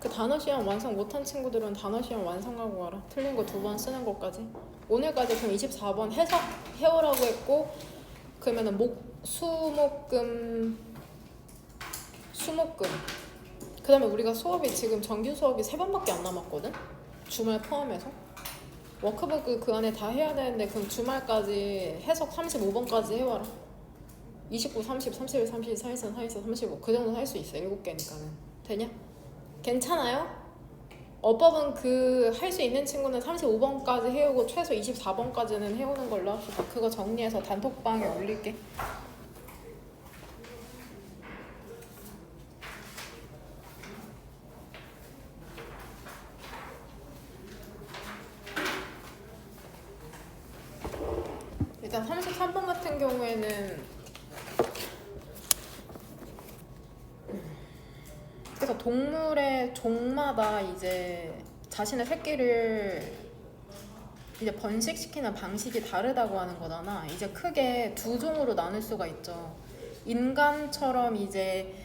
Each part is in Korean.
그 단어 시험 완성 못한 친구들은 단어 시험 완성하고 와라. 틀린 거 2번 쓰는 것까지. 오늘까지 그럼 24번 해오라고 했고, 그러면은 수목금. 그 다음에 우리가 수업이 지금 정규 수업이 3번밖에 안 남았거든? 주말 포함해서. 워크북 그 안에 다 해야 되는데 그럼 주말까지 해석 35번까지 해와라. 29, 30, 31, 32, 34, 34, 35 그 정도 할 수 있어. 7개니까는. 되냐? 괜찮아요? 어법은 그 할 수 있는 친구는 35번까지 해오고 최소 24번까지는 해오는 걸로 합시다. 그거 정리해서 단톡방에 올릴게. 일단 33번 같은 경우에는 그래서 동물의 종마다 이제 자신의 새끼를 이제 번식시키는 방식이 다르다고 하는 거잖아. 이제 크게 2종으로 나눌 수가 있죠. 인간처럼 이제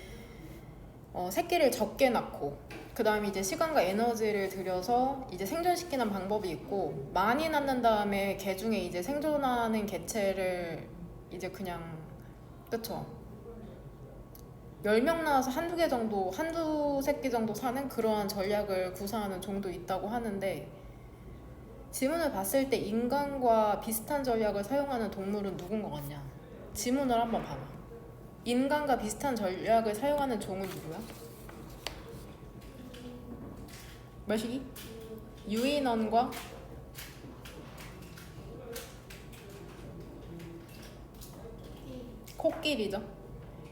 새끼를 적게 낳고 그 다음에 이제 시간과 에너지를 들여서 이제 생존시키는 방법이 있고, 많이 낳는 다음에 개 중에 이제 생존하는 개체를 이제 그냥 그쵸? 10명 낳아서 한두 새끼 정도 사는 그러한 전략을 구사하는 종도 있다고 하는데, 지문을 봤을 때 인간과 비슷한 전략을 사용하는 동물은 누군 것 같냐? 지문을 한번 봐봐. 인간과 비슷한 전략을 사용하는 종은 누구야? 몇이기? 유인원과 코끼리죠.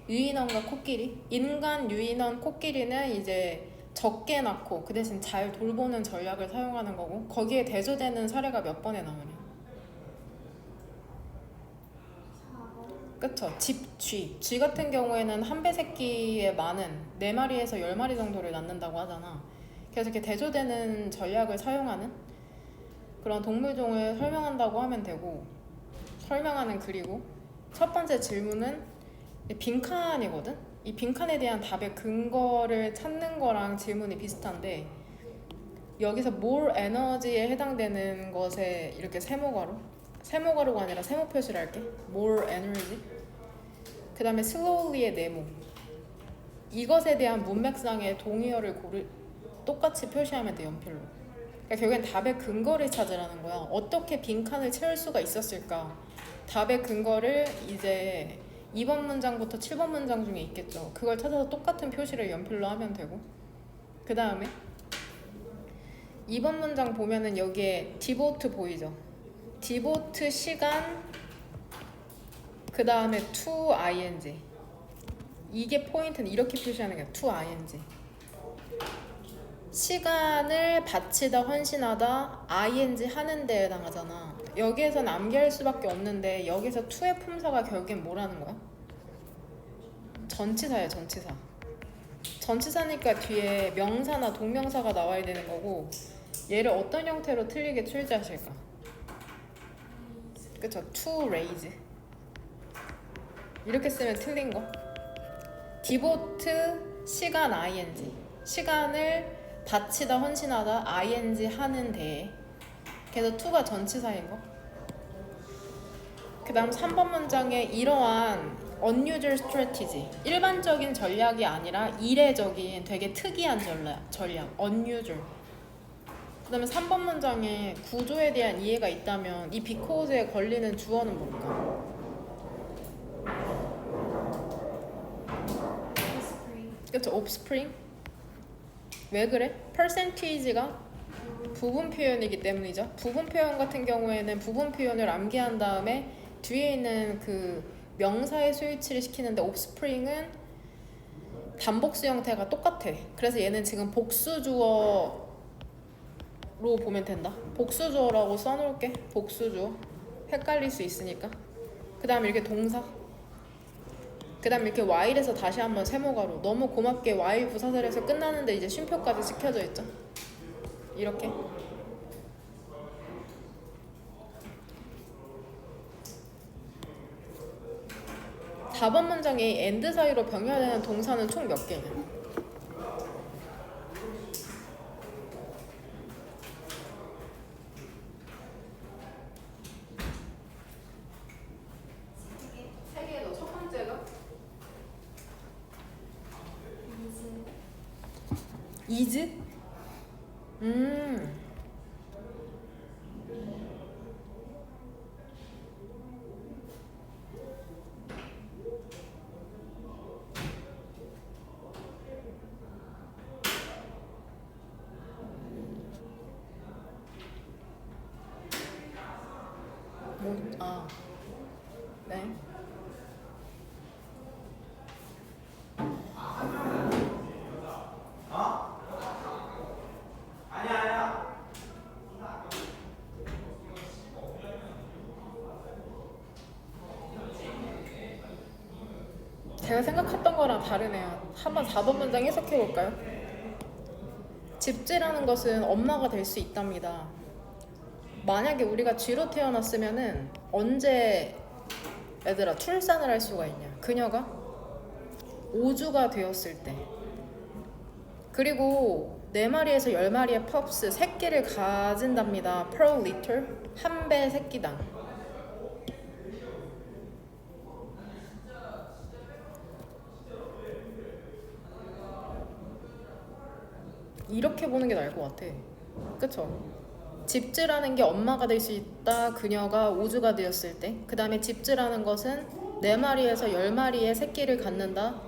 유인원과 코끼리. 인간, 유인원, 코끼리는 이제 적게 낳고 그 대신 잘 돌보는 전략을 사용하는 거고, 거기에 대조되는 사례가 몇 번에 나오냐? 그쵸. 쥐 같은 경우에는 한 배 새끼에 많은 4마리에서 10마리 정도를 낳는다고 하잖아. 그래서 이렇게 대조되는 전략을 사용하는 그런 동물종을 설명한다고 하면 되고, 설명하는 글이고, 첫 번째 질문은 빈칸이거든? 이 빈칸에 대한 답의 근거를 찾는 거랑 질문이 비슷한데, 여기서 more 에너지에 해당되는 것에 이렇게 세모가루가 아니라 세모 표시를 할게. more energy. 그 다음에 slowly의 네모. 이것에 대한 문맥상의 동의어를 똑같이 표시하면 돼, 연필로. 그러니까 결국엔 답의 근거를 찾으라는 거야. 어떻게 빈칸을 채울 수가 있었을까? 답의 근거를 이제 2번 문장부터 7번 문장 중에 있겠죠. 그걸 찾아서 똑같은 표시를 연필로 하면 되고, 그 다음에 2번 문장 보면은 여기에 devote 보이죠? devote 시간, 그 다음에 to ing. 이게 포인트는 이렇게 표시하는 거야. to ing. 시간을 바치다, 헌신하다, ing 하는 데에 해당하잖아. 여기에서는 암기할 수밖에 없는데, 여기서 to의 품사가 결국엔 뭐라는 거야? 전치사야, 전치사. 전치사니까 뒤에 명사나 동명사가 나와야 되는 거고, 얘를 어떤 형태로 틀리게 출제하실까? 그쵸? to raise. 이렇게 쓰면 틀린 거. devote 시간 ing. 시간을 바치다, 헌신하다, ing 하는 데에. 그래서 to가 전치사인 거. 그 다음 3번 문장에 이러한 unusual strategy, 일반적인 전략이 아니라 이례적인 되게 특이한 전략 unusual. 그 다음에 3번 문장에 구조에 대한 이해가 있다면 이 because에 걸리는 주어는 뭘까? 그쵸, offspring. 왜 그래? percentage가 부분 표현이기 때문이죠. 부분 표현 같은 경우에는 부분 표현을 암기한 다음에 뒤에 있는 그 명사의 수일치를 시키는데, offspring은 단복수 형태가 똑같아. 그래서 얘는 지금 복수주어로 보면 된다. 복수주어라고 써놓을게. 복수주어. 헷갈릴 수 있으니까. 그 다음에 이렇게 동사. 그 다음에 이렇게 while에서 다시 한번 세모가루. 너무 고맙게 while 부사절에서 끝나는데 이제 쉼표까지 시켜져 있죠. 이렇게. 답안 문장에 and 사이로 병렬되는 동사는 총 몇 개냐? is? 음. 아, 네. 제가 생각했던 거랑 다르네요. 한번 4번 문장 해석해 볼까요? 집쥐라는 것은 엄마가 될 수 있답니다. 만약에 우리가 쥐로 태어났으면은 언제 얘들아 출산을 할 수가 있냐? 그녀가 5주가 되었을 때. 그리고 4마리에서 10마리의 펍스 새끼를 가진답니다. per litter 한 배 새끼당. 이렇게 보는 게 나을 것 같아. 그쵸? 집쥐라는 게 엄마가 될 수 있다. 그녀가 5주가 되었을 때. 그 다음에 집쥐라는 것은 4마리에서 10마리의 새끼를 갖는다.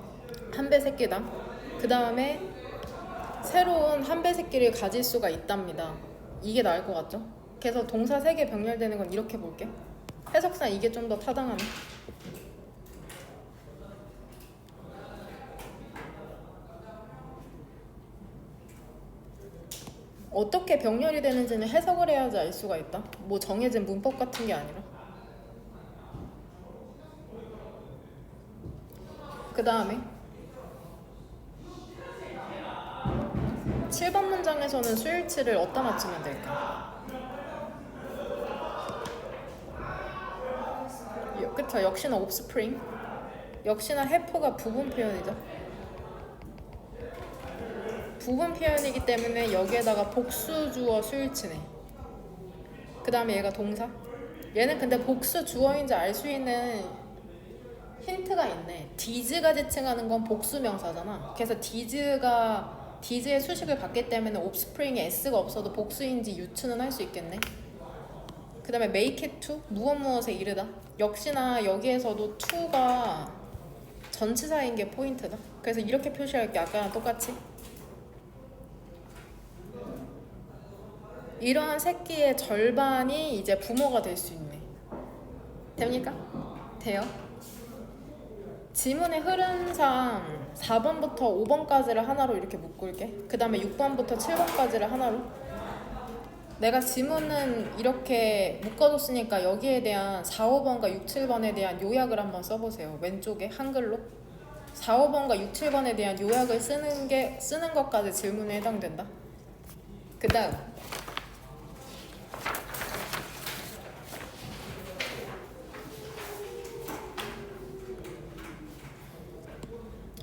한 배 새끼당. 그 다음에 새로운 한 배 새끼를 가질 수가 있답니다. 이게 나을 것 같죠? 그래서 동사 3개 병렬되는 건 이렇게 볼게. 해석상 이게 좀 더 타당하네. 어떻게 병렬이 되는지는 해석을 해야지 알 수가 있다. 뭐 정해진 문법 같은 게 아니라. 그 다음에 7번 문장에서는 수일치를 어디다 맞추면 될까? 그쵸, 역시나 옵스프링. 역시나 해프가 부분 표현이죠. 부분 표현이기 때문에 여기에다가 복수 주어 수일치네. 그 다음에 얘가 동사. 얘는 근데 복수 주어인지 알 수 있는 힌트가 있네. did가 지칭하는 건 복수 명사잖아. 그래서 did의 수식을 받기 때문에 옵스프링에 s가 없어도 복수인지 유추는 할 수 있겠네. 그 다음에 make it to 무엇에 이르다. 역시나 여기에서도 to가 전치사인 게 포인트다. 그래서 이렇게 표시할게. 아까랑 똑같이. 이러한 새끼의 절반이 이제 부모가 될 수 있네. 됩니까? 돼요? 지문의 흐름상 4번부터 5번까지를 하나로 이렇게 묶을게. 그 다음에 6번부터 7번까지를 하나로. 내가 지문은 이렇게 묶어줬으니까 여기에 대한 4, 5번과 6, 7번에 대한 요약을 한번 써보세요. 왼쪽에 한글로 4, 5번과 6, 7번에 대한 요약을 쓰는 것까지 질문에 해당된다. 그 다음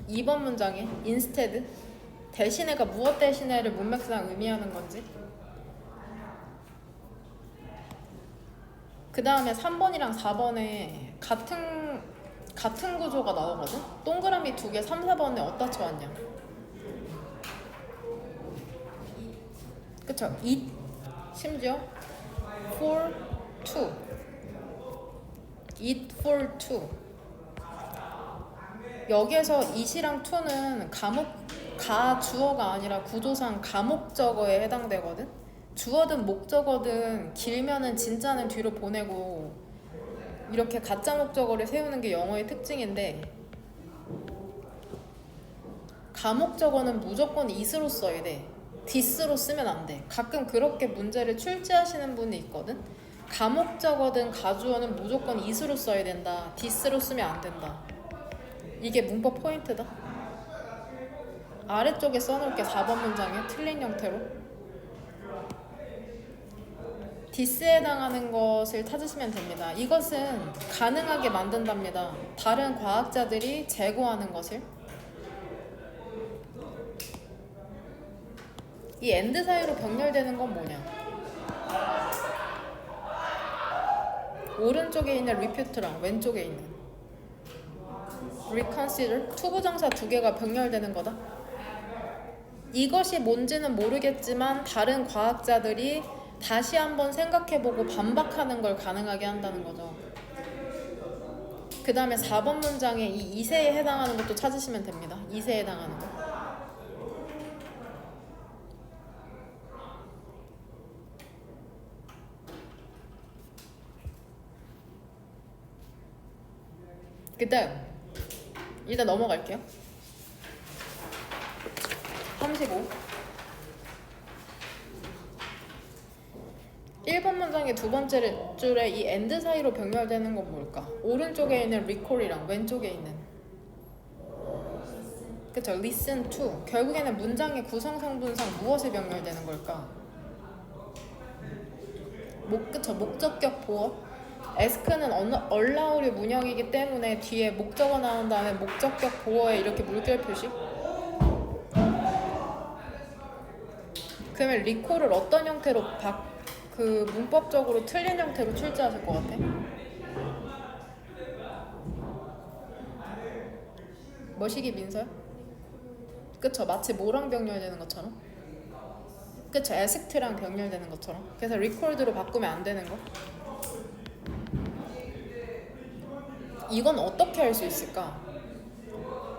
2번 문장에 instead 대신에가 무엇 대신에를 문맥상 의미하는 건지. 그 다음에 3번이랑 4번에 같은 구조가 나오거든? 동그라미 2개 3, 4번에 어디다 쳐왔냐? 그쵸? it 심지어 for two it for two. 여기에서 it이랑 to는 주어가 아니라 구조상 가목적어에 해당되거든? 주어든 목적어든 길면은 진짜는 뒤로 보내고 이렇게 가짜 목적어를 세우는 게 영어의 특징인데, 가목적어는 무조건 it으로 써야 돼. this로 쓰면 안 돼. 가끔 그렇게 문제를 출제하시는 분이 있거든? 가목적어든 가주어는 무조건 it으로 써야 된다. this로 쓰면 안 된다. 이게 문법 포인트다. 아래쪽에 써놓을게. 4번 문장에 틀린 형태로 this에 해당하는 것을 찾으시면 됩니다. 이것은 가능하게 만든답니다. 다른 과학자들이 재고하는 것을. 이 and 사이로 병렬되는 건 뭐냐? 오른쪽에 있는 repute랑 왼쪽에 있는 reconsider 투부정사 2개가 병렬되는 거다. 이것이 뭔지는 모르겠지만 다른 과학자들이 다시 한번 생각해보고 반박하는 걸 가능하게 한다는 거죠. 그 다음에 4번 문장에 이 2세에 해당하는 것도 찾으시면 됩니다. 2세에 해당하는 거. 그 다음 일단 넘어갈게요. 35. 1번 문장의 두 번째 줄에 이 and 사이로 병렬되는 건 뭘까? 오른쪽에 있는 recall이랑 왼쪽에 있는 그쵸? listen to. 결국에는 문장의 구성성분상 무엇이 병렬되는 걸까? 그쵸? 목적격 보어. ask는 allow의 문형이기 때문에 뒤에 목적어 나온 다음에 목적격 보어에 이렇게 물결 표시. 그러면 recall을 어떤 형태로 문법적으로 틀린 형태로 출제하실 것 같아? 뭐시기 민서요? 그쵸? 마치 뭐랑 병렬되는 것처럼? 그쵸? ask랑 병렬되는 것처럼. 그래서 recalled로 바꾸면 안 되는 거. 이건 어떻게 할 수 있을까?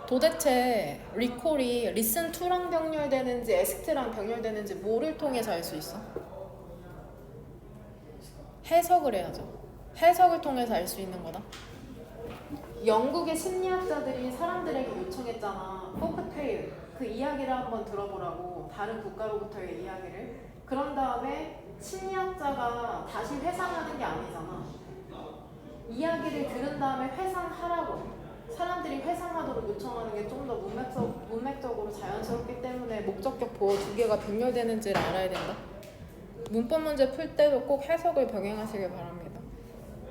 도대체 recall이 listen to랑 병렬되는지 asked랑 병렬되는지 뭐를 통해서 알 수 있어? 해석을 해야죠. 해석을 통해서 알 수 있는 거다. 영국의 심리학자들이 사람들에게 요청했잖아. 포크테일, 그 이야기를 한번 들어보라고. 다른 국가로부터의 이야기를. 그런 다음에 심리학자가 다시 회상하는 게 아니잖아. 이야기를 들은 다음에 회상하라고. 사람들이 회상하도록 요청하는 게 좀 더 문맥적으로 자연스럽기 때문에 목적격 보어 두 개가 병렬되는지를 알아야 된다. 문법 문제 풀 때도 꼭 해석을 병행하시길 바랍니다.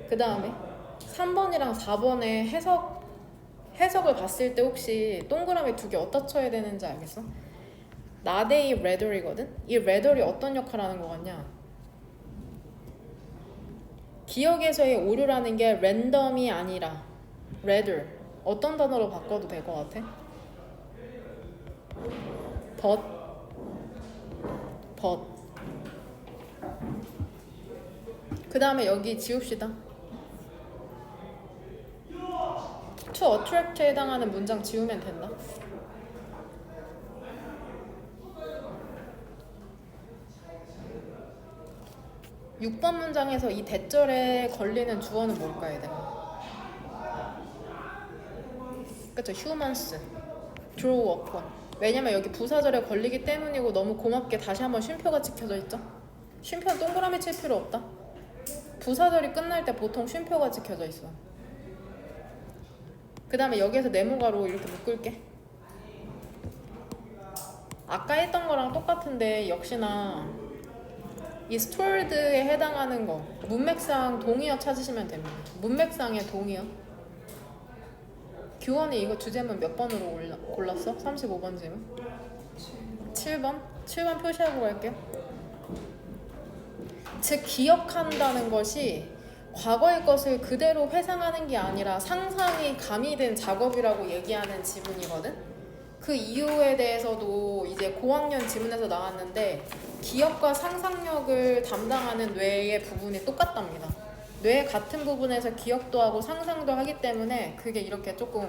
그 다음에 3번이랑 4번의 해석을 봤을 때 혹시 동그라미 두 개 어디다 쳐야 되는지 알겠어? 나데이 레더리거든? 이 레더리 어떤 역할을 하는 거 같냐? 기억에서의 오류라는 게 랜덤이 아니라 레더. 어떤 단어로 바꿔도 될 것 같아? but. 그 다음에 여기 지웁시다. to attract에 해당하는 문장 지우면 된다. (6번) 문장에서 이 대절에 걸리는 주어는 뭘까 얘들아? 그쵸? humans, draw upon. 왜냐면 여기 부사절에 걸리기 때문이고 너무 고맙게 다시 한번 쉼표가 찍혀져 있죠? 쉼표는 동그라미 칠 필요 없다. 부사절이 끝날 때 보통 쉼표가 찍혀져 있어. 그 다음에 여기에서 네모가로 이렇게 묶을게. 아까 했던 거랑 똑같은데 역시나 이 stored에 해당하는 거 문맥상 동의어 찾으시면 됩니다. 문맥상의 동의어. 규원이 이거 주제문 몇 번으로 골랐어? 35번 질문? 7번? 7번 표시하고 갈게요. 즉 기억한다는 것이 과거의 것을 그대로 회상하는 게 아니라 상상이 가미된 작업이라고 얘기하는 지문이거든? 그 이유에 대해서도 이제 고학년 지문에서 나왔는데 기억과 상상력을 담당하는 뇌의 부분이 똑같답니다. 뇌 같은 부분에서 기억도 하고 상상도 하기 때문에 그게 이렇게 조금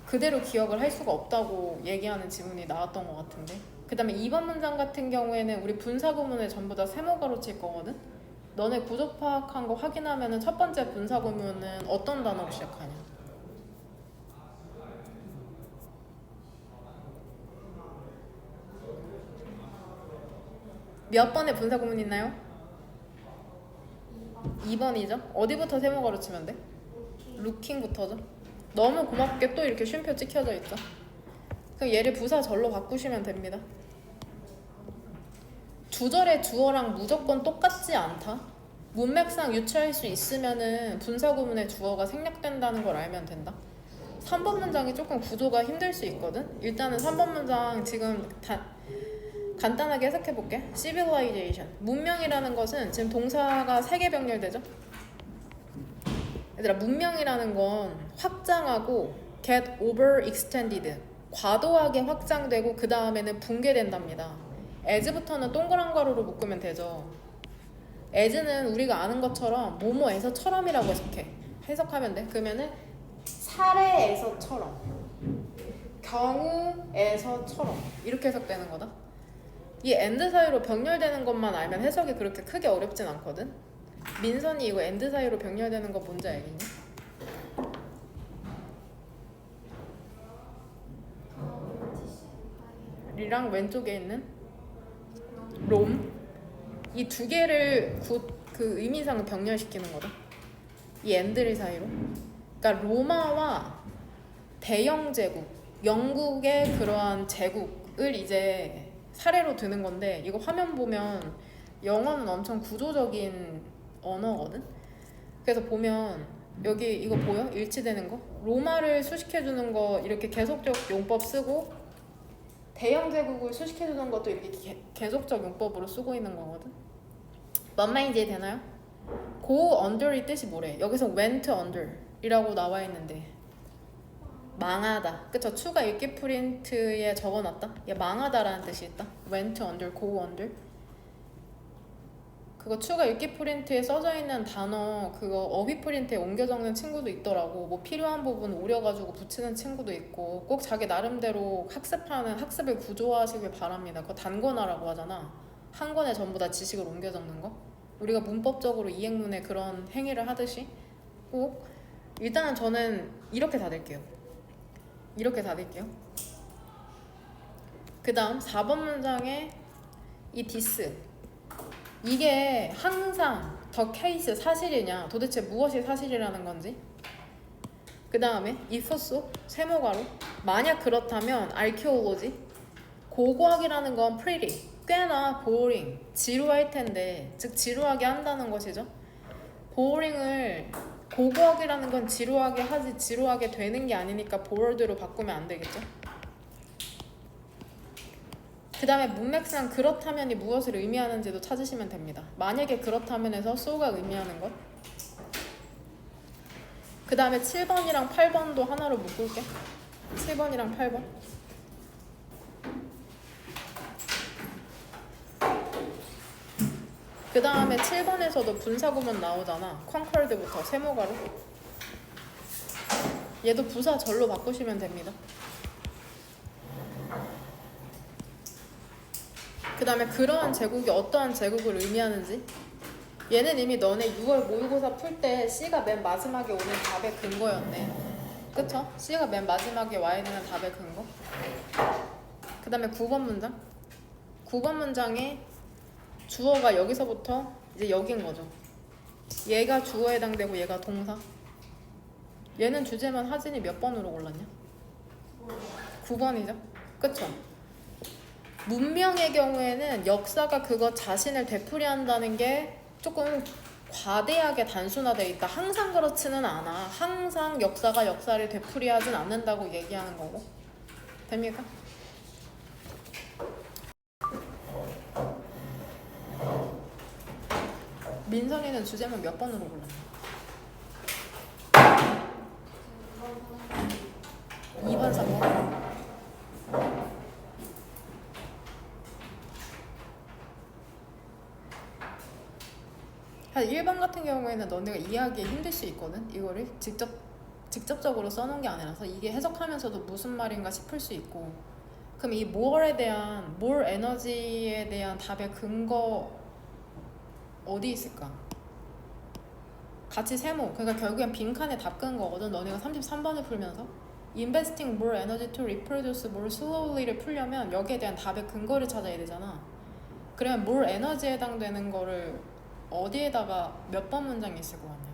그대로 기억을 할 수가 없다고 얘기하는 지문이 나왔던 것 같은데. 그 다음에 2번 문장 같은 경우에는 우리 분사구문을 전부 다 세모가로 칠 거거든? 너네 구조 파악한 거 확인하면은 첫 번째 분사구문은 어떤 단어로 시작하냐? 몇 번의 분사구문 있나요? 2번이죠? 어디부터 세모가로 치면 돼? 루킹부터죠? 너무 고맙게 또 이렇게 쉼표 찍혀져 있죠? 그럼 얘를 부사절로 바꾸시면 됩니다. 주절의 주어랑 무조건 똑같지 않다? 문맥상 유추할 수 있으면은 분사구문의 주어가 생략된다는 걸 알면 된다. 3번 문장이 조금 구조가 힘들 수 있거든? 일단은 3번 문장 지금 간단하게 해석해볼게. civilization. 문명이라는 것은 지금 동사가 3개 병렬되죠? 얘들아, 문명이라는 건 확장하고 get overextended, 과도하게 확장되고 그 다음에는 붕괴된답니다. as부터는 동그란 가로로 묶으면 되죠. as는 우리가 아는 것처럼 뭐뭐에서처럼이라고 해석하면 돼. 그러면은 사례에서처럼, 경우에서처럼 이렇게 해석되는 거다. 이 and 사이로 병렬되는 것만 알면 해석이 그렇게 크게 어렵진 않거든. 민선이 이거 and 사이로 병렬되는 거 뭔지 알겠니? 리랑 왼쪽에 있는 롬, 이 두 개를 그 의미상 병렬시키는 거다. 이 and를 사이로. 그러니까 로마와 대영 제국, 영국의 그러한 제국을 이제 사례로 드는 건데, 이거 화면 보면 영어는 엄청 구조적인 언어거든. 그래서 보면 여기 이거 보여? 일치되는 거? 로마를 수식해주는 거 이렇게 계속적 용법 쓰고, 대영 제국을 수식해주는 것도 이렇게 계속적 용법으로 쓰고 있는 거거든. 뭔 말인지 되나요? go under이 뜻이 뭐래? 여기서 went under 이라고 나와 있는데 망하다, 그쵸? 추가 읽기 프린트에 적어놨다. 얘 망하다라는 뜻이 있다. went under, go under. 그거 추가 읽기 프린트에 써져 있는 단어 그거 어휘 프린트에 옮겨 적는 친구도 있더라고. 뭐 필요한 부분 오려가지고 붙이는 친구도 있고. 꼭 자기 나름대로 학습을 구조화하시길 바랍니다. 그거 단권화라고 하잖아. 한 권에 전부 다 지식을 옮겨 적는 거. 우리가 문법적으로 이행문에 그런 행위를 하듯이 꼭 일단은 저는 이렇게 닫을게요. 그 다음 4번 문장에 이 this, 이게 항상 the case 사실이냐, 도대체 무엇이 사실이라는 건지. 그 다음에 if so, 세모가로, 만약 그렇다면 archaeology, 고고학이라는 건 pretty, 꽤나 boring, 지루할 텐데, 즉 지루하게 한다는 것이죠. boring을, 고고학이라는 건 지루하게 하지 지루하게 되는 게 아니니까 bored로 바꾸면 안 되겠죠. 그 다음에 문맥상 그렇다면이 무엇을 의미하는지도 찾으시면 됩니다. 만약에 그렇다면에서 so가 의미하는 것. 그 다음에 7번이랑 8번도 하나로 묶을게. 7번이랑 8번. 그 다음에 7번에서도 분사구문 나오잖아. concord부터 세모가로. 얘도 부사 절로 바꾸시면 됩니다. 그 다음에 그러한 제국이 어떠한 제국을 의미하는지. 얘는 이미 너네 6월 모의고사 풀 때 C가 맨 마지막에 오는 답의 근거였네. 그쵸? C가 맨 마지막에 와야 되는 답의 근거. 그 다음에 9번 문장. 9번 문장에 주어가 여기서부터 이제 여긴 거죠. 얘가 주어에 해당되고 얘가 동사. 얘는 주제만 하진이 몇 번으로 골랐냐? 9번이죠. 그쵸? 문명의 경우에는 역사가 그것 자신을 되풀이한다는 게 조금 과대하게 단순화되어 있다. 항상 그렇지는 않아. 항상 역사가 역사를 되풀이하진 않는다고 얘기하는 거고. 됩니까? 민선이는 주제만 몇 번으로 골랐나? 2번, 3번. 한 1번 같은 경우에는 너네가 이해하기에 힘들 수 있거든. 이거를 직접적으로 써놓은 게 아니라서 이게 해석하면서도 무슨 말인가 싶을 수 있고. 그럼 이 more에 대한, more 에너지에 대한 답의 근거 어디 있을까? 같이 세모. 그러니까 결국엔 빈칸에 답 근거거든. 너네가 33번을 풀면서 investing more energy to reproduce more slowly를 풀려면 여기에 대한 답의 근거를 찾아야 되잖아. 그러면 more 에너지에 해당되는 거를 어디에다가 몇 번 문장이 있을 것 같냐?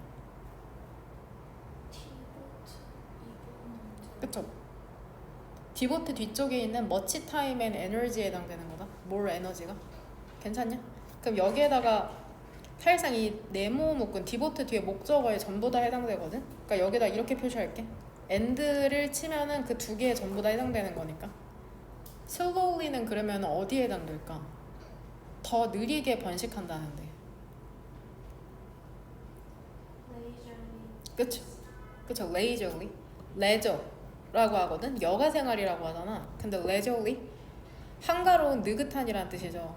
그쵸? 디보트 뒤쪽에 있는 much time and energy에 해당되는 거다. more 에너지가. 괜찮냐? 그럼 여기에다가 사실상 이 네모 묶은 디보트 뒤에 목적어에 전부 다 해당되거든. 그러니까 여기다 이렇게 표시할게. and를 치면은 그 두 개에 전부 다 해당되는 거니까. slowly는 그러면 어디에 해당될까? 더 느리게 번식한다는데. 그쵸? leisurely. leisure. 하거든. 여가 생활이라고 하잖아. 근데 leisurely 한가로운 느긋한이라는 뜻이죠.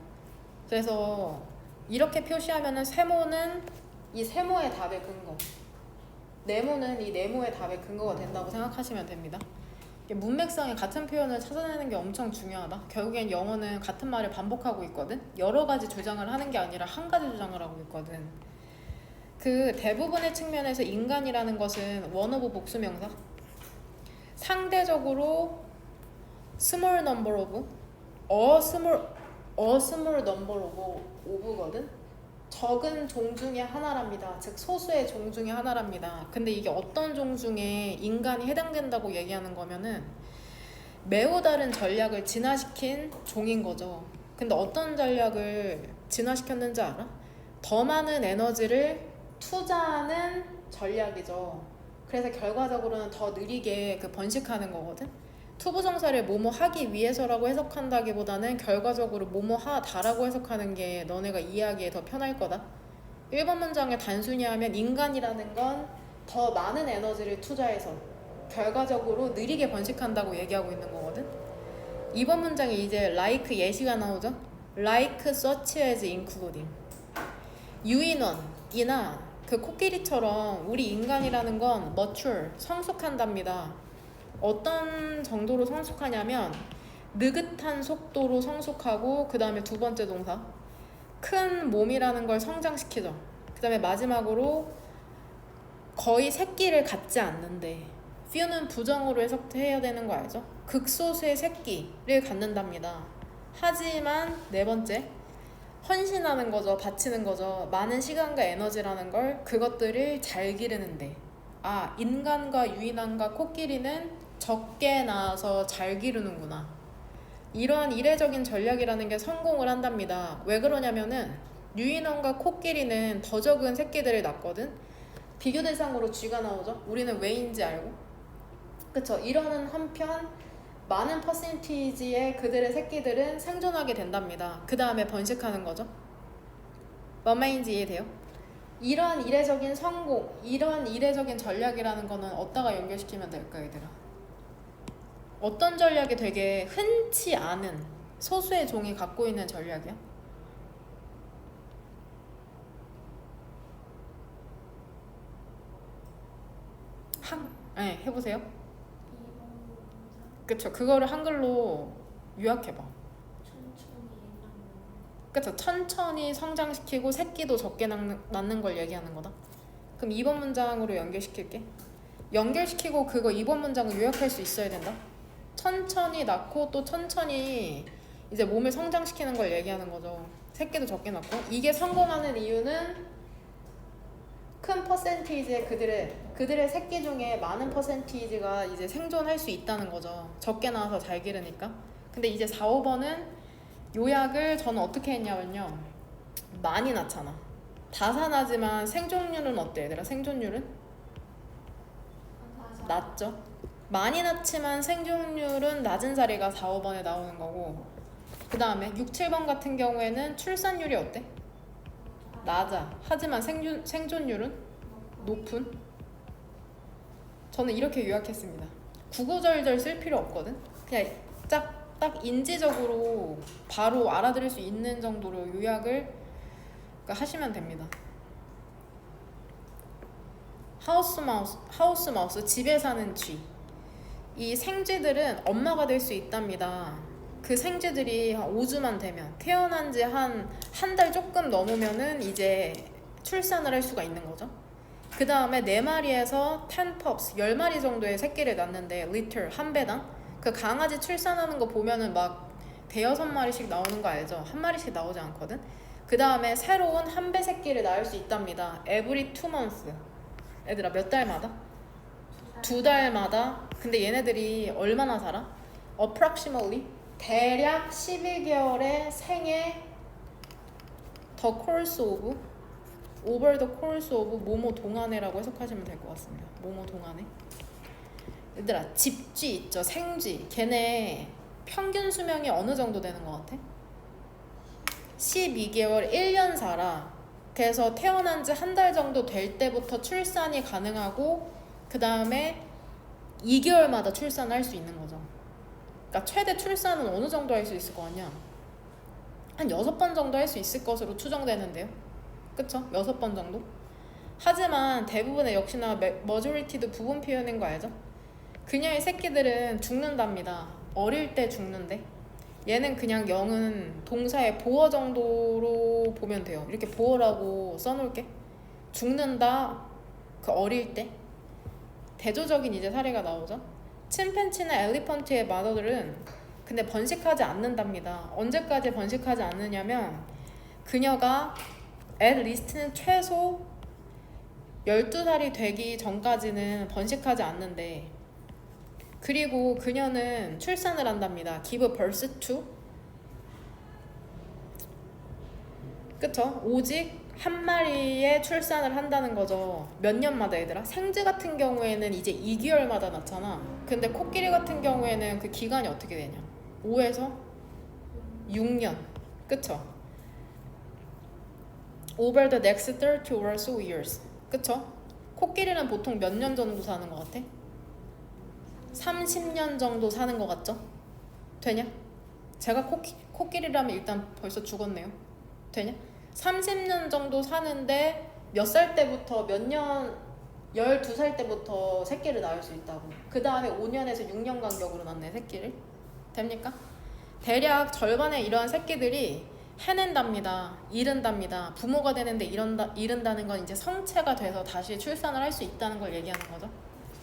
그래서 이렇게 표시하면은 세모는 이 세모의 답의 근거, 네모는 이 네모의 답의 근거가 된다고 생각하시면 됩니다. 문맥상에 같은 표현을 찾아내는 게 엄청 중요하다. 결국엔 영어는 같은 말을 반복하고 있거든. 여러 가지 주장을 하는 게 아니라 한 가지 주장을 하고 있거든. 그 대부분의 측면에서 인간이라는 것은 원어브 복수명사, 상대적으로 small number of, a small number of거든. 적은 종 중에 하나랍니다. 즉 소수의 종 중에 하나랍니다. 근데 이게 어떤 종 중에 인간이 해당된다고 얘기하는 거면은 매우 다른 전략을 진화시킨 종인 거죠. 근데 어떤 전략을 진화시켰는지 알아? 더 많은 에너지를 투자하는 전략이죠. 그래서 결과적으로는 더 느리게 그 번식하는 거거든. 투부정사를 뭐뭐 하기 위해서라고 해석한다기보다는 결과적으로 뭐뭐 하다라고 해석하는 게 너네가 이해하기에 더 편할 거다. 1번 문장을 단순히 하면 인간이라는 건 더 많은 에너지를 투자해서 결과적으로 느리게 번식한다고 얘기하고 있는 거거든. 2번 문장에 이제 like 예시가 나오죠. like such as including 유인원이나 그 코끼리처럼 우리 인간이라는 건 mature 성숙한답니다. 어떤 정도로 성숙하냐면 느긋한 속도로 성숙하고, 그 다음에 두 번째 동사 큰 몸이라는 걸 성장시키죠. 그 다음에 마지막으로 거의 새끼를 갖지 않는데, few는 부정어로 해석해야 되는 거 알죠? 극소수의 새끼를 갖는답니다. 하지만 네 번째 헌신하는 거죠. 바치는 거죠. 많은 시간과 에너지라는 걸, 그것들을 잘 기르는데, 인간과 유인원과 코끼리는 적게 낳아서 잘 기르는구나. 이러한 이례적인 전략이라는 게 성공을 한답니다. 왜 그러냐면은 유인원과 코끼리는 더 적은 새끼들을 낳거든. 비교 대상으로 쥐가 나오죠. 우리는 왜인지 알고. 그쵸? 이러는 한편 많은 퍼센티지의 그들의 새끼들은 생존하게 된답니다. 그 다음에 번식하는 거죠. 뭔 말인지 이해돼요? 이러한 이례적인 성공, 이러한 이례적인 전략이라는 거는 어디다가 연결시키면 될까, 얘들아? 어떤 전략이 되게 흔치 않은 소수의 종이 갖고 있는 전략이야? 네, 해보세요. 그쵸, 그거를 한글로 요약해봐. 그쵸, 천천히 성장시키고 새끼도 적게 낳는 걸 얘기하는 거다. 그럼 2번 문장으로 연결시킬게. 연결시키고 그거 2번 문장을 요약할 수 있어야 된다. 천천히 낳고 또 천천히 이제 몸을 성장시키는 걸 얘기하는 거죠. 새끼도 적게 낳고. 이게 성공하는 이유는 큰 퍼센티지의 그들의 새끼 중에 많은 퍼센티지가 이제 생존할 수 있다는 거죠. 적게 낳아서 잘 기르니까. 근데 이제 4, 5번은 요약을 저는 어떻게 했냐면요, 많이 낳잖아. 다산하지만 생존율은 어때, 얘들아? 생존율은? 낮죠. 많이 낳지만 생존율은 낮은 자리가 4, 5번에 나오는 거고, 그 다음에 6, 7번 같은 경우에는 출산율이 어때? 낮아. 하지만 생존율은 높은? 저는 이렇게 요약했습니다. 구구절절 쓸 필요 없거든. 그냥 딱 인지적으로 바로 알아들을 수 있는 정도로 요약을 하시면 됩니다. 하우스 마우스, 집에 사는 쥐. 이 생쥐들은 엄마가 될 수 있답니다. 그 생쥐들이 한 5주만 되면, 태어난 지 한 달 조금 넘으면은 이제 출산을 할 수가 있는 거죠. 그 다음에 4마리에서 10 pups, 10마리 정도의 새끼를 낳는데, litter, 한 배당. 그 강아지 출산하는 거 보면은 막 5~6마리씩 나오는 거 알죠? 한 마리씩 나오지 않거든. 그 다음에 새로운 한 배 새끼를 낳을 수 있답니다. every 2 months. 얘들아, 몇 달마다? 2달마다. 근데 얘네들이 얼마나 살아? approximately 대략 11개월의 생애 the course of, over the course of 뭐뭐 동안에라고 해석하시면 될 것 같습니다. 뭐뭐 동안에. 얘들아, 집쥐 있죠? 생쥐. 걔네 평균 수명이 어느 정도 되는 것 같아? 12개월, 1년 살아. 그래서 태어난 지 한 달 정도 될 때부터 출산이 가능하고, 그 다음에 2개월마다 출산할 수 있는 거죠. 그러니까 최대 출산은 어느 정도 할 수 있을 거 아니야? 한 6번 정도 할 수 있을 것으로 추정되는데요. 그쵸? 6번 정도? 하지만 대부분의 역시나 머저리티도 부분 표현인 거 알죠? 그녀의 새끼들은 죽는답니다. 어릴 때 죽는데 얘는 그냥 0은 동사의 보어 정도로 보면 돼요. 이렇게 보어라고 써놓을게. 죽는다, 그 어릴 때. 대조적인 이제 사례가 나오죠. 침팬치나 엘리펀트의 마더들은 근데 번식하지 않는답니다. 언제까지 번식하지 않느냐면 그녀가 at least는 최소 12살이 되기 전까지는 번식하지 않는데, 그리고 그녀는 출산을 한답니다. give birth to. 그쵸? 오직 한 마리의 출산을 한다는 거죠. 몇 년마다 얘들아? 생쥐 같은 경우에는 이제 2개월마다 낳잖아. 근데 코끼리 같은 경우에는 그 기간이 어떻게 되냐? 5에서 6년. 그쵸? over the next 30 or so years. 그쵸? 코끼리는 보통 몇 년 정도 사는 것 같아? 30년 정도 사는 것 같죠? 되냐? 제가 코끼리라면 일단 벌써 죽었네요. 되냐? 30년 정도 사는데 몇 살 때부터 몇 년, 12살 때부터 새끼를 낳을 수 있다고. 그 다음에 5년에서 6년 간격으로 낳네, 새끼를. 됩니까? 대략 절반의 이러한 새끼들이 해낸답니다. 이른답니다. 부모가 되는데 이른다는 건 이제 성체가 돼서 다시 출산을 할 수 있다는 걸 얘기하는 거죠.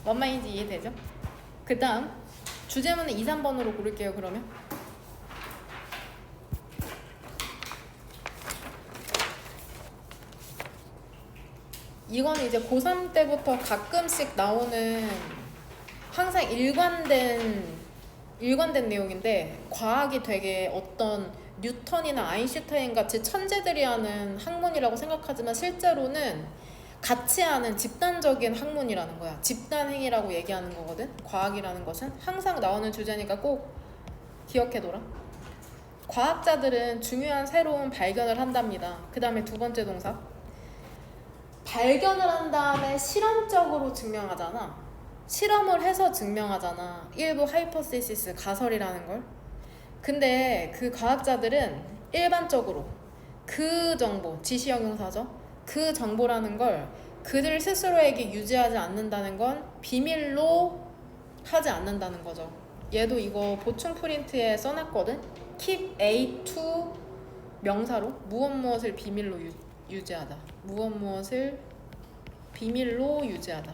뭔 말인지 이해되죠? 그 다음 주제문은 2, 3번으로 고를게요. 그러면 이거는 이제 고3 때부터 가끔씩 나오는 항상 일관된 내용인데, 과학이 되게 어떤 뉴턴이나 아인슈타인 같이 천재들이 하는 학문이라고 생각하지만 실제로는 같이 하는 집단적인 학문이라는 거야. 집단행위라고 얘기하는 거거든. 과학이라는 것은 항상 나오는 주제니까 꼭 기억해둬라. 과학자들은 중요한 새로운 발견을 한답니다. 그 다음에 두 번째 동사, 발견을 한 다음에 실험적으로 증명하잖아. 실험을 해서 증명하잖아. 일부 하이포시시스, 가설이라는 걸. 근데 그 과학자들은 일반적으로 그 정보, 지시형용사죠. 그 정보라는 걸 그들 스스로에게 유지하지 않는다는 건 비밀로 하지 않는다는 거죠. 얘도 이거 보충 프린트에 써놨거든. keep A to 명사로 무엇을 비밀로 유지하다. 무엇을 비밀로 유지하다.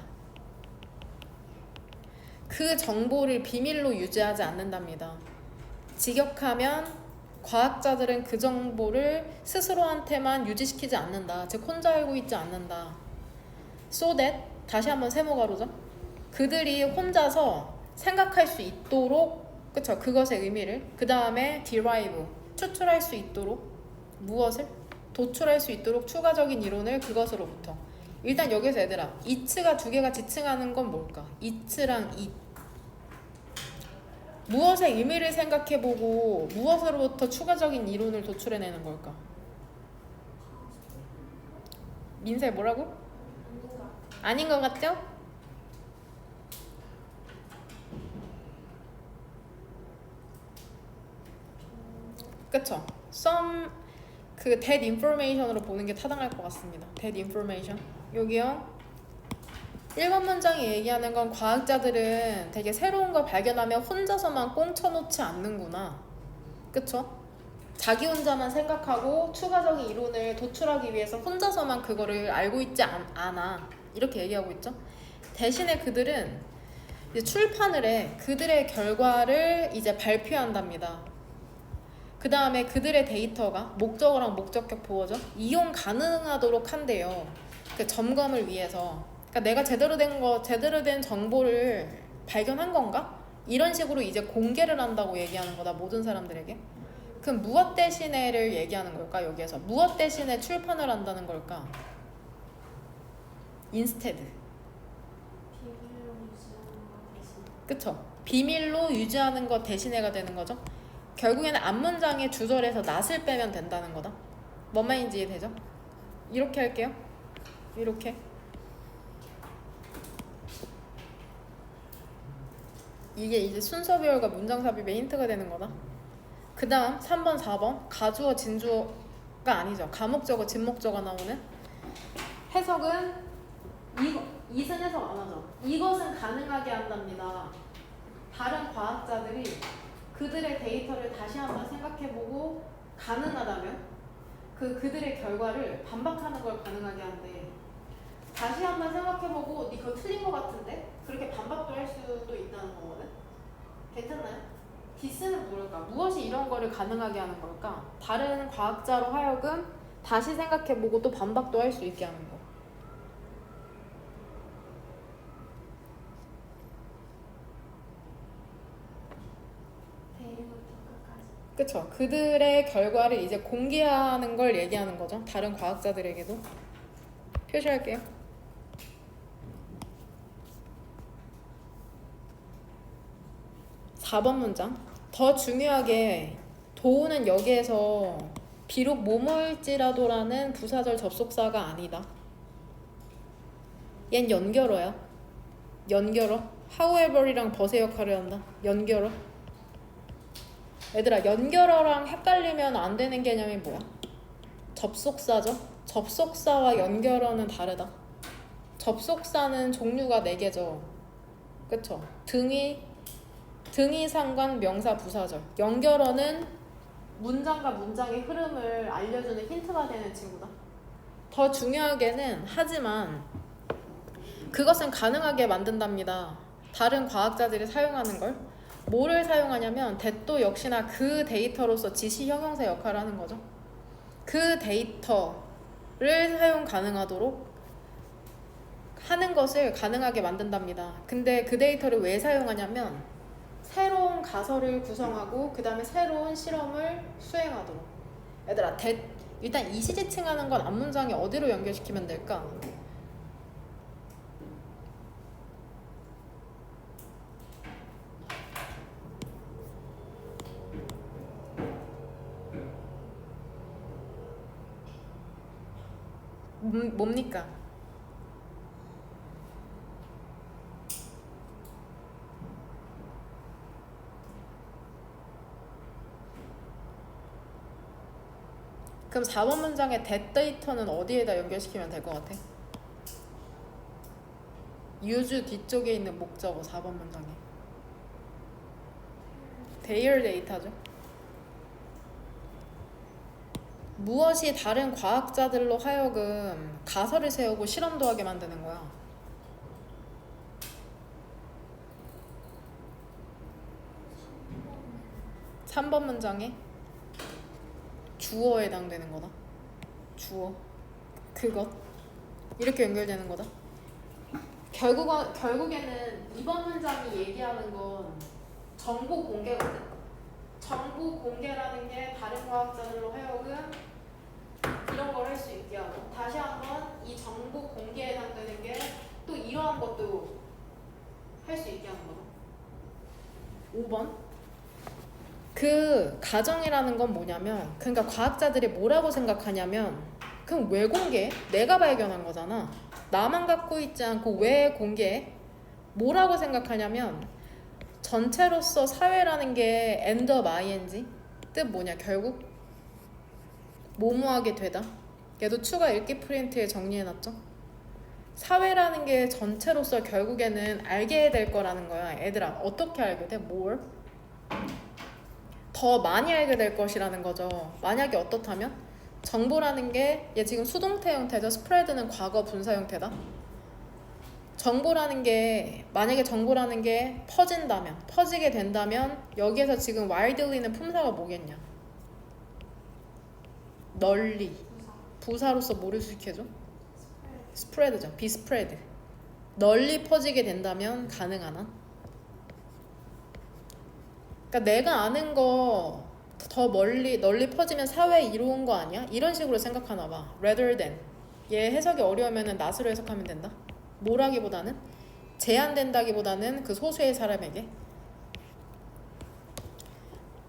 그 정보를 비밀로 유지하지 않는답니다. 직역하면 과학자들은 그 정보를 스스로한테만 유지시키지 않는다. 즉 혼자 알고 있지 않는다. So that, 다시 한번 세모가로죠. 그들이 혼자서 생각할 수 있도록, 그쵸? 그것의 의미를. 그 다음에 derive, 추출할 수 있도록. 무엇을? 도출할 수 있도록 추가적인 이론을 그것으로부터. 일단 여기서 얘들아, it가 두 개가 지칭하는 건 뭘까? it랑 it. 무엇의 의미를 생각해보고 무엇으로부터 추가적인 이론을 도출해내는 걸까? 민세 뭐라고? 아닌 것 같죠? 그쵸? 그 that information으로 보는 게 타당할 것 같습니다. that information. 여기요. 1번 문장이 얘기하는 건 과학자들은 되게 새로운 걸 발견하면 혼자서만 꽁쳐놓지 않는구나. 그쵸? 자기 혼자만 생각하고 추가적인 이론을 도출하기 위해서 혼자서만 그거를 알고 있지 않아. 이렇게 얘기하고 있죠. 대신에 그들은 이제 출판을 해. 그들의 결과를 이제 발표한답니다. 그 다음에 그들의 데이터가 목적어랑 목적격 보어죠. 이용 가능하도록 한대요. 그 점검을 위해서. 그러니까 내가 제대로 된 정보를 발견한 건가? 이런 식으로 이제 공개를 한다고 얘기하는 거다. 모든 사람들에게. 그럼 무엇 대신에를 얘기하는 걸까? 여기에서 무엇 대신에 출판을 한다는 걸까? instead. 그쵸? 비밀로 유지하는 것 대신에가 되는 거죠. 결국에는 앞문장의 주절에서 not을 빼면 된다는 거다. 뭔 말인지 이해되죠? 이렇게 할게요. 이렇게. 이게 이제 순서 비율과 문장 삽입의 힌트가 되는 거다. 그 다음 3번 4번 가주어 진주어가 아니죠. 가목적어 진목적어 나오는 해석은 이는 해석 안 하죠. 이것은 가능하게 한답니다. 다른 과학자들이 그들의 데이터를 다시 한번 생각해보고 가능하다면 그들의 결과를 반박하는 걸 가능하게 한대. 다시 한번 생각해보고 네 그거 틀린 거 같은데? 그렇게 반박도 할 수도 있다는 거거든? 괜찮나요? 디스는 뭐랄까? 무엇이 이런 거를 가능하게 하는 걸까? 다른 과학자로 하여금 다시 생각해보고 또 반박도 할 수 있게 하는 거. 그쵸. 그들의 결과를 이제 공개하는 걸 얘기하는 거죠. 다른 과학자들에게도. 표시할게요. 4번 문장. 더 중요하게 도우는 여기에서 비록 뭐뭐일지라도라는 부사절 접속사가 아니다. 얜 연결어야. 연결어. however이랑 but의 역할을 한다. 연결어. 얘들아, 연결어랑 헷갈리면 안 되는 개념이 뭐야? 접속사죠. 접속사와 연결어는 다르다. 접속사는 종류가 4개죠. 그쵸? 등위, 상관, 명사, 부사절. 연결어는 문장과 문장의 흐름을 알려주는 힌트가 되는 친구다. 더 중요하게는 하지만 그것은 가능하게 만든답니다. 다른 과학자들이 사용하는 걸. 뭐를 사용하냐면 that도 역시나 그 데이터로서 지시 형용사 역할을 하는 거죠. 그 데이터를 사용 가능하도록 하는 것을 가능하게 만든답니다. 근데 그 데이터를 왜 사용하냐면 새로운 가설을 구성하고 그 다음에 새로운 실험을 수행하도록. 얘들아, 일단 이시지칭하는 건 앞문장에 어디로 연결시키면 될까? 뭡니까? 그럼 4번 문장의 that 데이터는 어디에다 연결시키면 될 것 같아? use 뒤쪽에 있는 목적어 4번 문장에 their 데이터죠. 무엇이 다른 과학자들로 하여금 가설을 세우고 실험도 하게 만드는 거야. 3번 문장에 주어에 해당되는 거다. 주어, 그것 이렇게 연결되는 거다. 결국에는 이번 문장이 얘기하는 건 정보 공개거든. 정보 공개라는 게 다른 과학자들로 하여금 이런 걸 할 수 있게 하고, 다시 한번 이 정보 공개에 해당되는 게 또 이러한 것도 할 수 있게 하는 거죠. 5번. 그 가정이라는 건 뭐냐면, 그러니까 과학자들이 뭐라고 생각하냐면, 그럼 왜 공개해? 내가 발견한 거잖아. 나만 갖고 있지 않고 왜 공개해? 뭐라고 생각하냐면, 전체로서 사회라는 게 end of ing 뜻 뭐냐? 결국 뭐뭐하게 되다. 얘도 추가 읽기 프린트에 정리해놨죠. 사회라는 게 전체로서 결국에는 알게 될 거라는 거야. 얘들아, 어떻게 알게 돼? 뭘? 더 많이 알게 될 것이라는 거죠. 만약에 어떻다면? 정보라는 게 얘 지금 수동태 형태죠. spread는 과거 분사 형태다. 정보라는 게, 만약에 정보라는 게 퍼진다면, 퍼지게 된다면 여기에서 지금 widely는 품사가 뭐겠냐? 널리. 부사로서 뭐를 수식해줘? spread죠. be spread. 널리 퍼지게 된다면 가능하나? 그러니까 내가 아는 거 더 널리 퍼지면 사회에 이로운 거 아니야? 이런 식으로 생각하나 봐. rather than. 얘 해석이 어려우면 not으로 해석하면 된다. 뭐라기보다는? 제한된다기보다는 그 소수의 사람에게.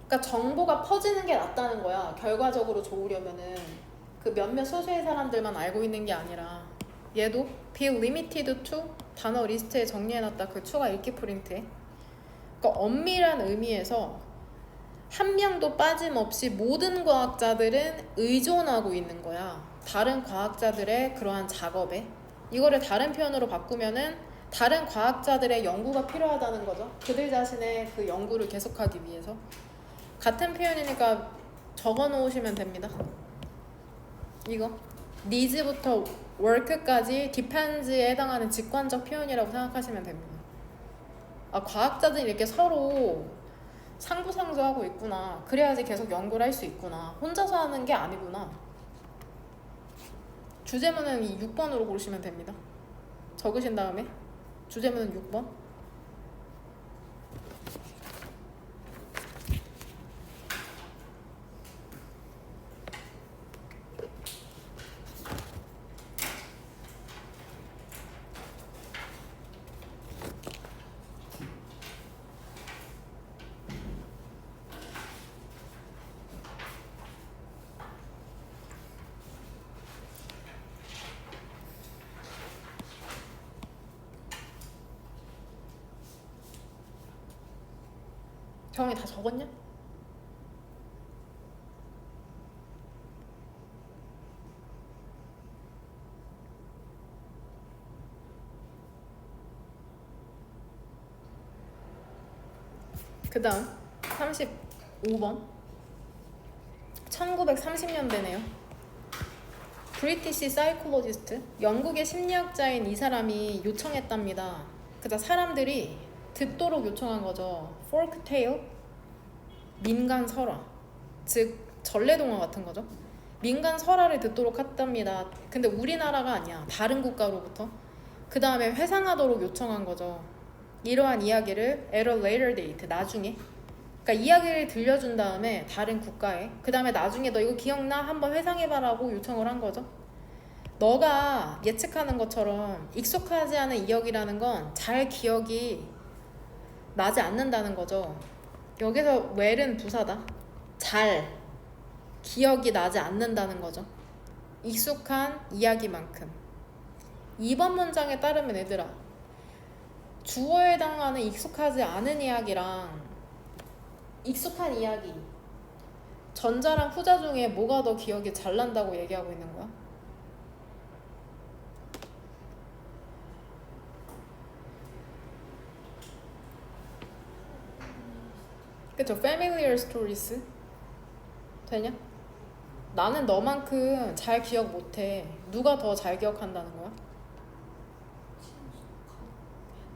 그러니까 정보가 퍼지는 게 낫다는 거야. 결과적으로 좋으려면은 그 몇몇 소수의 사람들만 알고 있는 게 아니라. 얘도 be limited to 단어 리스트에 정리해놨다. 그 추가 읽기 프린트에. 그러니까 엄밀한 의미에서 한 명도 빠짐없이 모든 과학자들은 의존하고 있는 거야. 다른 과학자들의 그러한 작업에. 이거를 다른 표현으로 바꾸면은 다른 과학자들의 연구가 필요하다는 거죠. 그들 자신의 그 연구를 계속하기 위해서. 같은 표현이니까 적어 놓으시면 됩니다. 이거 needs부터 work까지 depends에 해당하는 직관적 표현이라고 생각하시면 됩니다. 아, 과학자들이 이렇게 서로 상부상조하고 있구나. 그래야지 계속 연구를 할 수 있구나. 혼자서 하는 게 아니구나. 주제문은 이 6번으로 고르시면 됩니다. 적으신 다음에 주제문은 6번. 정이 다 적었냐? 그 다음 35번 1930년대네요. 브리티시 사이콜로지스트, 영국의 심리학자인 이 사람이 요청했답니다. 그자 사람들이 듣도록 요청한 거죠. folktale, 민간 설화, 즉 전래동화 같은 거죠. 민간 설화를 듣도록 했답니다. 근데 우리나라가 아니야. 다른 국가로부터. 그 다음에 회상하도록 요청한 거죠. 이러한 이야기를 at a later date, 나중에. 그러니까 이야기를 들려준 다음에 다른 국가에, 그 다음에 나중에 너 이거 기억나? 한번 회상해봐라고 요청을 한 거죠. 너가 예측하는 것처럼 익숙하지 않은 이야기라는 건 잘 기억이 나지 않는다는 거죠. 여기서 well은 부사다. 잘 기억이 나지 않는다는 거죠. 익숙한 이야기만큼. 2번 문장에 따르면 얘들아, 주어에 해당하는 익숙하지 않은 이야기랑 익숙한 이야기, 전자랑 후자 중에 뭐가 더 기억이 잘 난다고 얘기하고 있는 거야? 그쵸? familiar stories 되냐? 나는 너만큼 잘 기억 못해. 누가 더 잘 기억한다는 거야?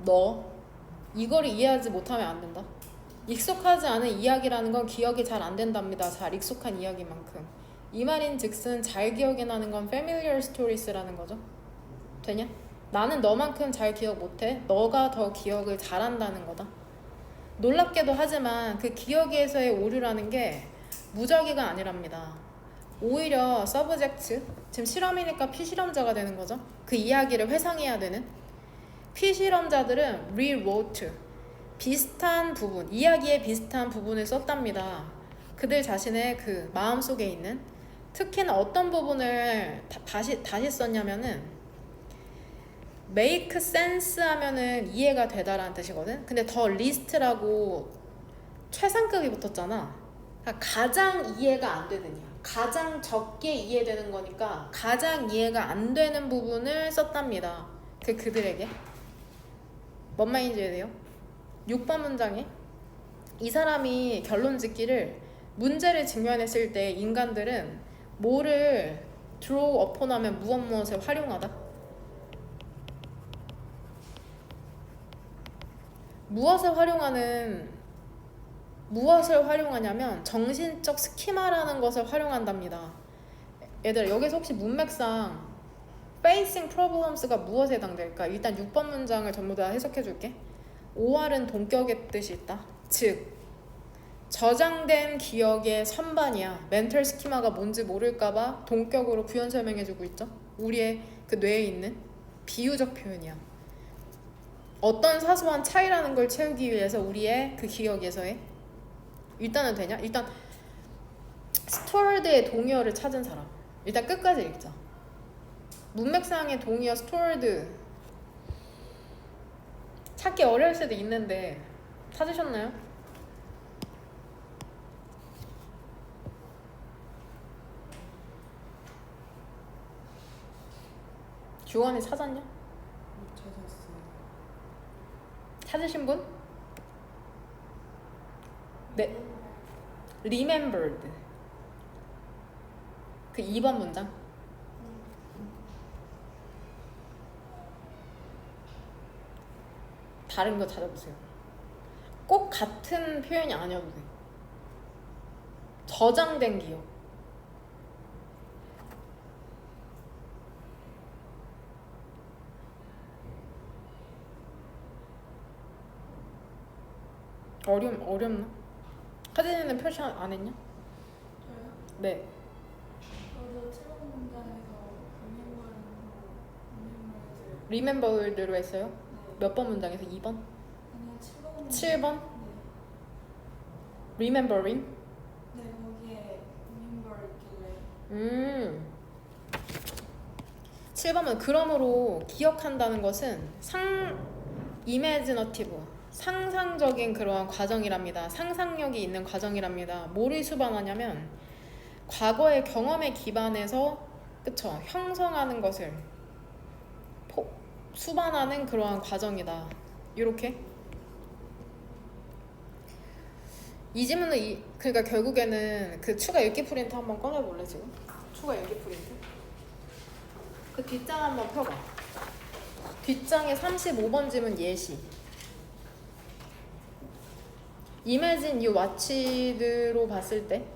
너. 이거를 이해하지 못하면 안 된다. 익숙하지 않은 이야기라는 건 기억이 잘 안 된답니다. 잘 익숙한 이야기만큼. 이 말인 즉슨 잘 기억이 나는 건 familiar stories라는 거죠. 되냐? 나는 너만큼 잘 기억 못해. 너가 더 기억을 잘한다는 거다. 놀랍게도 하지만 그 기억에서의 오류라는 게 무작위가 아니랍니다. 오히려 subject, 지금 실험이니까 피실험자가 되는 거죠. 그 이야기를 회상해야 되는. 피실험자들은 rewrote, 비슷한 부분, 이야기의 비슷한 부분을 썼답니다. 그들 자신의 그 마음속에 있는. 특히나 어떤 부분을 다시 썼냐면은 make sense 하면은 이해가 되다라는 뜻이거든. 근데 더 리스트라고 최상급이 붙었잖아. 그러니까 가장 이해가 안 되는 이야. 가장 적게 이해되는 거니까 가장 이해가 안 되는 부분을 썼답니다. 그들에게. 뭔 말인지 이해돼요? 6번 문장에 이 사람이 결론 짓기를, 문제를 직면했을 때 인간들은 뭐를 draw upon 하면 무엇을 활용하다? 무엇을 활용하냐면 정신적 스키마라는 것을 활용한답니다. 얘들아, 여기서 혹시 문맥상 facing problems가 무엇에 해당될까? 일단 6번 문장을 전부 다 해석해 줄게. OR은 동격의 뜻이 있다. 즉 저장된 기억의 선반이야. 멘털 스키마가 뭔지 모를까봐 동격으로 부연 설명해주고 있죠. 우리의 그 뇌에 있는 비유적 표현이야. 어떤 사소한 차이라는 걸 채우기 위해서 우리의 그 기억에서의. 일단은 되냐? 일단 스튜어드의 동의어를 찾은 사람. 일단 끝까지 읽자. 문맥상의 동의어 스튜어드 찾기 어려울 수도 있는데 찾으셨나요? 주원이 찾았냐? 못 찾았어요. 찾으신 분? 네. remembered. 그 2번 문장. 다른 거 찾아보세요. 꼭 같은 표현이 아니어도 돼. 저장된 기억. 어렵나? 하진이는 표시 안 했냐? 저요? 네. 저도 7번 문장에서 remembered로 했어요? 몇 번 문장에서? 2번? 아니요, 7번 문장. 7번? 네. remembering? 네, 거기에 remember 있길래. 7번은 그러므로 기억한다는 것은 imaginative, 상상적인 그러한 과정이랍니다. 상상력이 있는 과정이랍니다. 뭐를 수반하냐면 과거의 경험에 기반해서 그쵸? 형성하는 것을 수반하는 그러한 과정이다. 이렇게 이 지문은 그러니까 결국에는 그 추가 읽기 프린트 한번 꺼내볼래 지금? 추가 읽기 프린트 그 뒷장 한번 펴봐. 뒷장에 35번 지문 예시. Imagine you watched로 봤을 때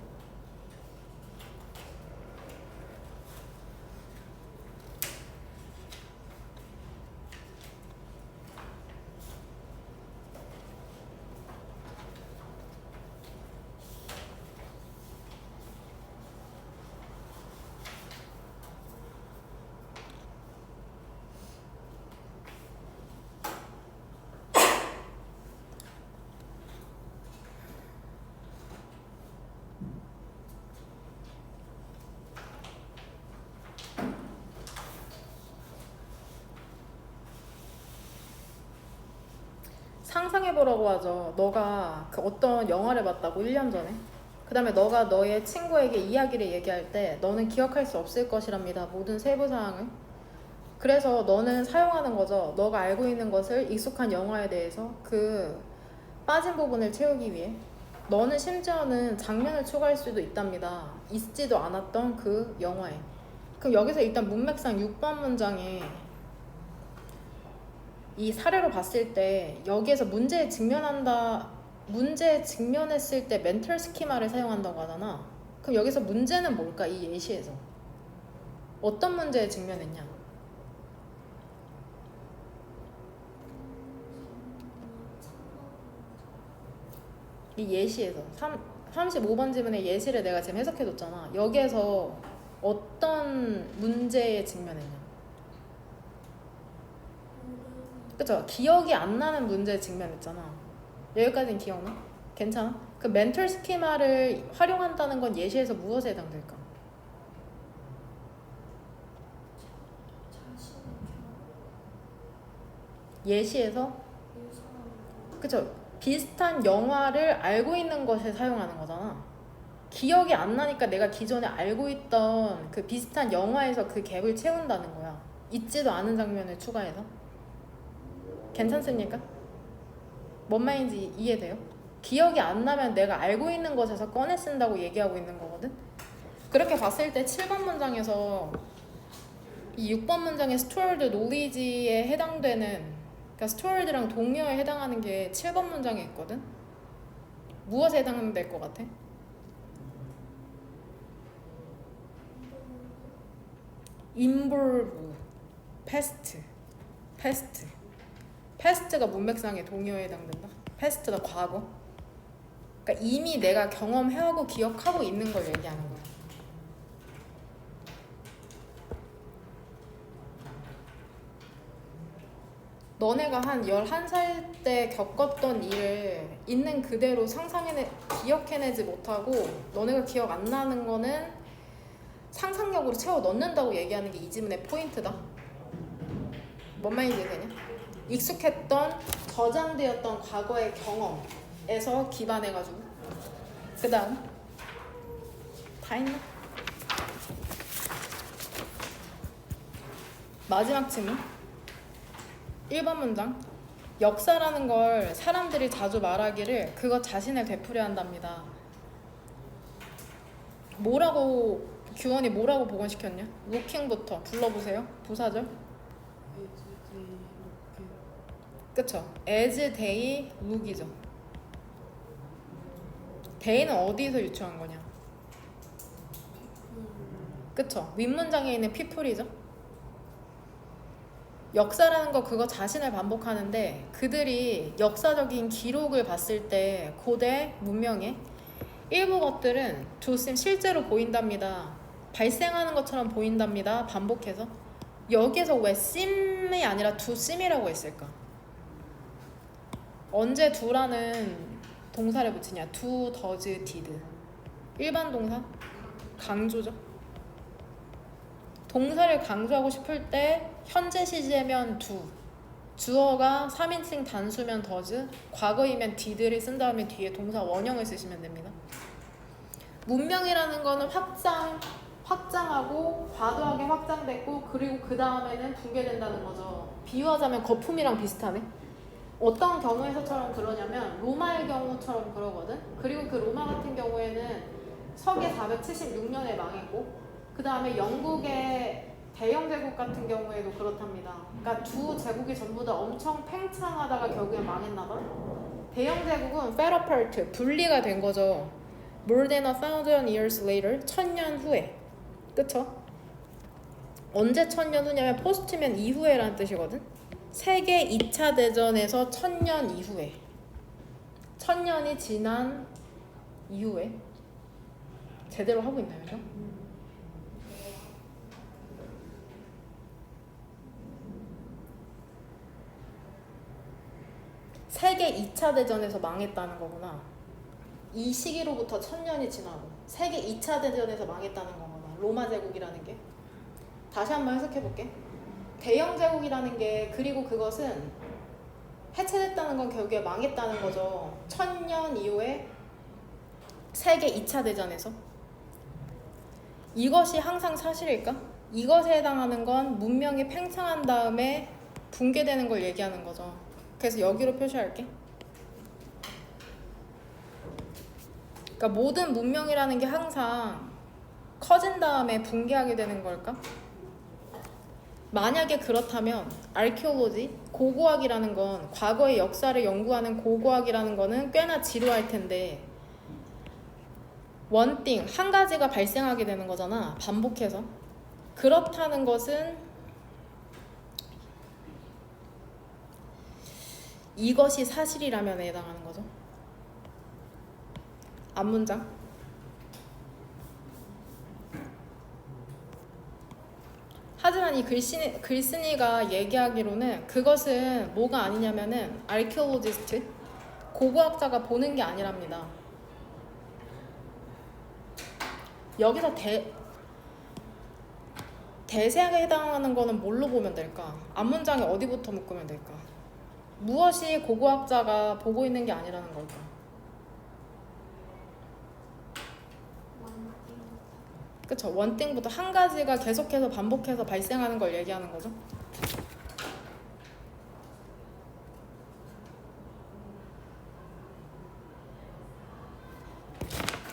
상상해보라고 하죠. 너가 그 어떤 영화를 봤다고 1년 전에 그 다음에 너가 너의 친구에게 이야기를 얘기할 때 너는 기억할 수 없을 것이랍니다. 모든 세부사항을. 그래서 너는 사용하는 거죠. 너가 알고 있는 것을 익숙한 영화에 대해서 그 빠진 부분을 채우기 위해. 너는 심지어는 장면을 추가할 수도 있답니다. 있지도 않았던 그 영화에. 그럼 여기서 일단 문맥상 6번 문장에 이 사례로 봤을 때 여기에서 문제에 직면했을 때 멘털 스키마를 사용한다고 하잖아. 그럼 여기서 문제는 뭘까? 이 예시에서 어떤 문제에 직면했냐? 이 예시에서 35번 지문의 예시를 내가 지금 해석해줬잖아. 여기에서 어떤 문제에 직면했냐? 그쵸? 기억이 안 나는 문제에 직면했잖아. 여기까지는 기억나? 괜찮아? 그 멘털 스키마를 활용한다는 건 예시에서 무엇에 해당될까? 예시에서? 그쵸? 비슷한 영화를 알고 있는 것에 사용하는 거잖아. 기억이 안 나니까 내가 기존에 알고 있던 그 비슷한 영화에서 그 갭을 채운다는 거야. 있지도 않은 장면을 추가해서. 괜찮습니까? 뭔 말인지 이해돼요? 기억이 안 나면 내가 알고 있는 것에서 꺼내 쓴다고 얘기하고 있는 거거든? 그렇게 봤을 때 7번 문장에서 이 6번 문장의 stored knowledge에 해당되는, 그러니까 stored랑 동료에 해당하는 게 7번 문장에 있거든? 무엇에 해당될 것 같아? involve, past. past가 문맥상의 동요에 해당된다. past가 과거. 그러니까 이미 내가 경험해하고 기억하고 있는 걸 얘기하는 거야. 너네가 한 11살 때 겪었던 일을 있는 그대로 기억해내지 못하고 너네가 기억 안 나는 거는 상상력으로 채워 넣는다고 얘기하는 게 이 지문의 포인트다. 뭔 말인지 되냐? 익숙했던 저장되었던 과거의 경험에서 기반해가지고 그 다음 다 했나? 마지막 질문 1번 문장 역사라는 걸 사람들이 자주 말하기를 그것 자신을 되풀이야 한답니다. 뭐라고 규원이 뭐라고 복원시켰냐? 루킹부터 불러보세요. 부사절. 그쵸? as they look이죠. they는 어디서 유추한 거냐? 그쵸? 윗문장에 있는 people이죠. 역사라는 거 그거 자신을 반복하는데 그들이 역사적인 기록을 봤을 때 고대 문명의 일부 것들은 to seem 실제로 보인답니다. 발생하는 것처럼 보인답니다. 반복해서. 여기에서 왜 seem이 아니라 to seem이라고 했을까? 언제 do라는 동사를 붙이냐? do, does, did. 일반 동사? 강조죠. 동사를 강조하고 싶을 때 현재 시제면 do, 주어가 3인칭 단수면 does, 과거이면 did를 쓴 다음에 뒤에 동사 원형을 쓰시면 됩니다. 문명이라는 거는 확장하고 과도하게 확장됐고 그리고 그 다음에는 붕괴된다는 거죠. 비유하자면 거품이랑 비슷하네. 어떤 경우에서처럼 그러냐면 로마의 경우처럼 그러거든. 그리고 그 로마 같은 경우에는 서기 476년에 망했고 그 다음에 영국의 대영 제국 같은 경우에도 그렇답니다. 그러니까 두 제국이 전부 다 엄청 팽창하다가 결국에 망했나봐. 대영 제국은 fell apart, 분리가 된 거죠. More than 1,000 years later, 1000년 후에. 그쵸? 언제 1000년 후냐면 post면 이후에라는 뜻이거든. 세계 2차 대전에서 1000년 이후에. 1000년이 지난 이후에. 제대로 하고 있나요, 저? 세계 2차 대전에서 망했다는 거구나. 이 시기로부터 1000년이 지나고 세계 2차 대전에서 망했다는 거구나. 로마 제국이라는 게. 다시 한번 해석해 볼게. 대영 제국이라는 게 그리고 그것은 해체됐다는 건 결국에 망했다는 거죠. 1000년 이후에 세계 2차 대전에서. 이것이 항상 사실일까? 이것에 해당하는 건 문명이 팽창한 다음에 붕괴되는 걸 얘기하는 거죠. 그래서 여기로 표시할게. 그러니까 모든 문명이라는 게 항상 커진 다음에 붕괴하게 되는 걸까? 만약에 그렇다면 archaeology, 고고학이라는 건 과거의 역사를 연구하는 고고학이라는 거는 꽤나 지루할 텐데 one thing, 한 가지가 발생하게 되는 거잖아. 반복해서. 그렇다는 것은 이것이 사실이라면 해당하는 거죠. 앞문장. 하지만 이 글쓴이가 얘기하기로는 그것은 뭐가 아니냐면은 archaeologist, 고고학자가 보는 게 아니랍니다. 여기서 대세하게 해당하는 거는 뭘로 보면 될까? 앞문장에 어디부터 묶으면 될까? 무엇이 고고학자가 보고 있는 게 아니라는 걸까? 그쵸? 원띵부터 한 가지가 계속해서 반복해서 발생하는 걸 얘기하는 거죠.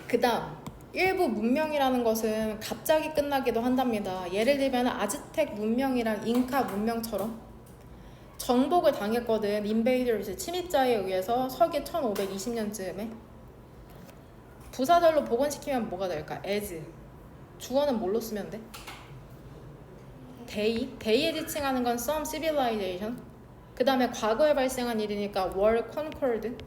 그 다음 일부 문명이라는 것은 갑자기 끝나기도 한답니다. 예를 들면 아즈텍 문명이랑 잉카 문명처럼 정복을 당했거든. 인베이더스, 침입자에 의해서 서기 1520년쯤에. 부사절로 복원시키면 뭐가 될까? as. 주어는 뭘로 쓰면 돼? day에 지칭하는 건 some civilization. 그 다음에 과거에 발생한 일이니까 were conquered.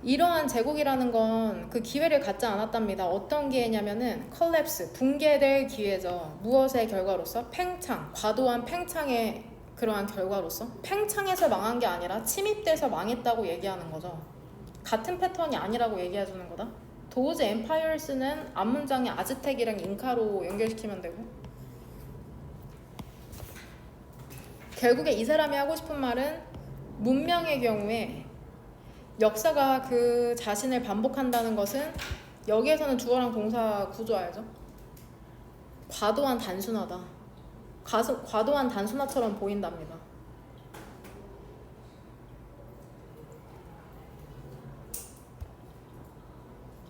이러한 제국이라는 건 그 기회를 갖지 않았답니다. 어떤 기회냐면은 collapse, 붕괴될 기회죠. 무엇의 결과로서? 팽창, 과도한 팽창의 그러한 결과로서. 팽창해서 망한 게 아니라 침입돼서 망했다고 얘기하는 거죠. 같은 패턴이 아니라고 얘기해주는 거다. 도즈 엠파이어스는 앞문장에 아즈텍이랑 잉카로 연결시키면 되고, 결국에 이 사람이 하고 싶은 말은 문명의 경우에 역사가 그 자신을 반복한다는 것은, 여기에서는 주어랑 동사 구조 알죠? 과도한 단순하다. 과도한 단순화처럼 보인답니다.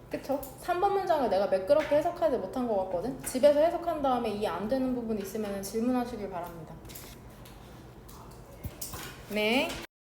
그쵸? 3번 문장을 내가 매끄럽게 해석하지 못한 것 같거든? 집에서 해석한 다음에 이해 안 되는 부분 있으면 질문하시길 바랍니다. 네.